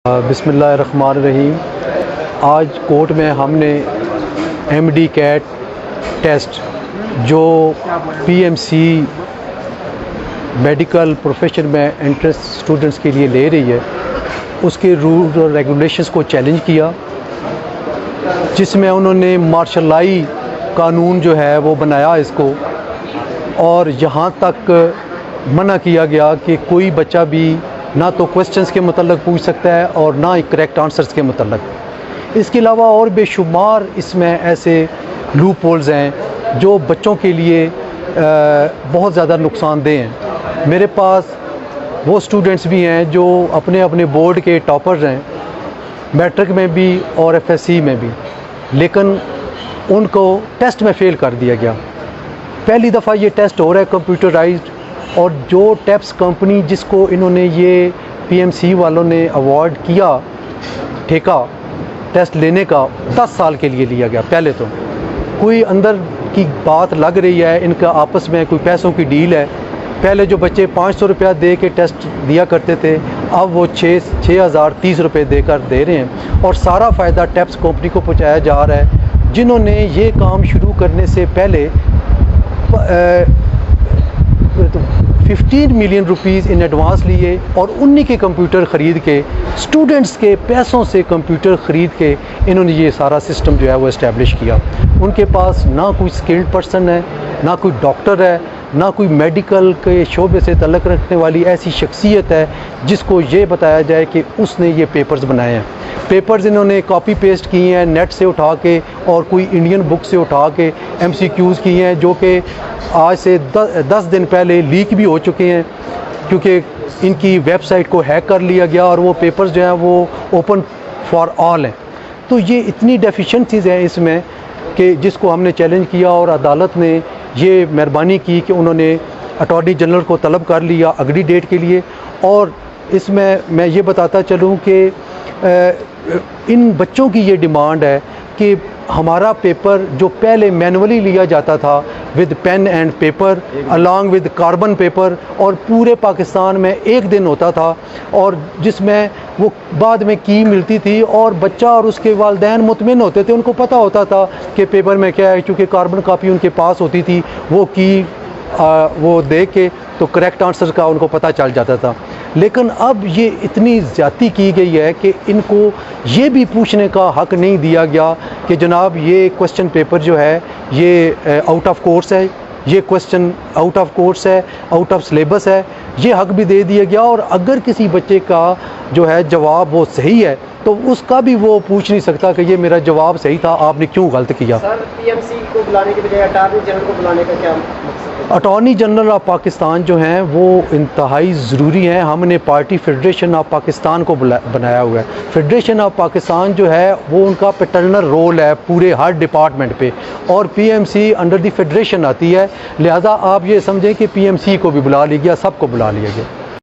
बिस्मिल्लाहिर्रहमानिर्रहीम। आज कोर्ट में हमने MD कैट टेस्ट जो PMC मेडिकल प्रोफेशन में एंट्रेंस स्टूडेंट्स के लिए ले रही है उसके रूल और रेगुलेशंस को चैलेंज किया, जिसमें उन्होंने मार्शल लाई कानून जो है वो बनाया इसको, और यहाँ तक मना किया गया कि कोई बच्चा भी ना तो क्वेश्चंस के मतलब पूछ सकता है और ना ही करेक्ट आंसर्स के मतलब। इसके अलावा और बेशुमार इसमें ऐसे लूप होल्स हैं जो बच्चों के लिए बहुत ज़्यादा नुकसानदेह हैं। मेरे पास वो स्टूडेंट्स भी हैं जो अपने अपने बोर्ड के टॉपर्स हैं, मैट्रिक में भी और FSC में भी, लेकिन उनको टेस्ट में फ़ेल कर दिया गया। पहली दफ़ा ये टेस्ट हो रहा है कंप्यूटराइज्ड, और जो टेप्स कंपनी जिसको इन्होंने ये PMC वालों ने अवार्ड किया ठेका टेस्ट लेने का 10 साल के लिए लिया गया। पहले तो कोई अंदर की बात लग रही है, इनका आपस में कोई पैसों की डील है। पहले जो बच्चे 500 रुपया दे के टेस्ट दिया करते थे, अब वो 6,030 रुपये देकर दे रहे हैं, और सारा फ़ायदा टेप्स कंपनी को पहुँचाया जा रहा है, जिन्होंने ये काम शुरू करने से पहले 15 मिलियन रुपीज़ इन एडवांस लिए और उन्हीं के कंप्यूटर ख़रीद के, स्टूडेंट्स के पैसों से कंप्यूटर ख़रीद के इन्होंने ये सारा सिस्टम जो है वो इस्टेब्लिश किया। उनके पास ना कोई स्किल्ड पर्सन है, ना कोई डॉक्टर है, ना कोई मेडिकल के शोबे से तल्लुक़ रखने वाली ऐसी शख्सियत है जिसको ये बताया जाए कि उसने ये पेपर्स बनाए हैं। पेपर्स इन्होंने कॉपी पेस्ट किए हैं नेट से उठा के, और कोई इंडियन बुक से उठा के MCQs किए हैं, जो कि आज से 10 दिन पहले लीक भी हो चुके हैं, क्योंकि इनकी वेबसाइट को हैक कर लिया गया और वो पेपर्स जो हैं वो ओपन फॉर ऑल हैं। तो ये इतनी डेफिशिएंसीज़ हैं इसमें कि जिसको हमने चैलेंज किया, और अदालत ने ये मेहरबानी की कि उन्होंने अटॉर्नी जनरल को तलब कर लिया अगली डेट के लिए। और इसमें मैं ये बताता चलूँ कि इन बच्चों की ये डिमांड है कि हमारा पेपर जो पहले मैनुअली लिया जाता था with pen and paper along with carbon paper, और पूरे पाकिस्तान में एक दिन होता था, और जिसमें वो बाद में की मिलती थी, और बच्चा और उसके वालिदैन मुतमिन होते थे, उनको पता होता था कि पेपर में क्या है, क्योंकि कार्बन कापी उनके पास होती थी, वो की वो देख के तो करेक्ट आंसर का उनको पता चल जाता था। लेकिन अब ये इतनी ज़्यादती की गई है कि इनको ये भी पूछने का हक़ नहीं दिया गया कि जनाब ये क्वेश्चन पेपर जो है ये आउट ऑफ कोर्स है, ये क्वेश्चन आउट ऑफ कोर्स है, आउट ऑफ सिलेबस है, ये हक़ भी दे दिया गया। और अगर किसी बच्चे का जो है जवाब वो सही है तो उसका भी वो पूछ नहीं सकता कि ये मेरा जवाब सही था, आपने क्यों गलत किया। सर, PMC को बुलाने के बजाय अटॉर्नी जनरल को बुलाने का क्या मकसद है? अटॉर्नी जनरल ऑफ पाकिस्तान जो हैं वो इंतहाई ज़रूरी हैं। हमने पार्टी फेडरेशन ऑफ पाकिस्तान को बनाया हुआ है। फेडरेशन ऑफ पाकिस्तान जो है वो उनका पैटर्नल रोल है पूरे हर डिपार्टमेंट पे, और PMC अंडर द फेडरेशन आती है, लिहाजा आप ये समझें कि PMC को भी बुला लिया गया, सबको बुला लिया गया।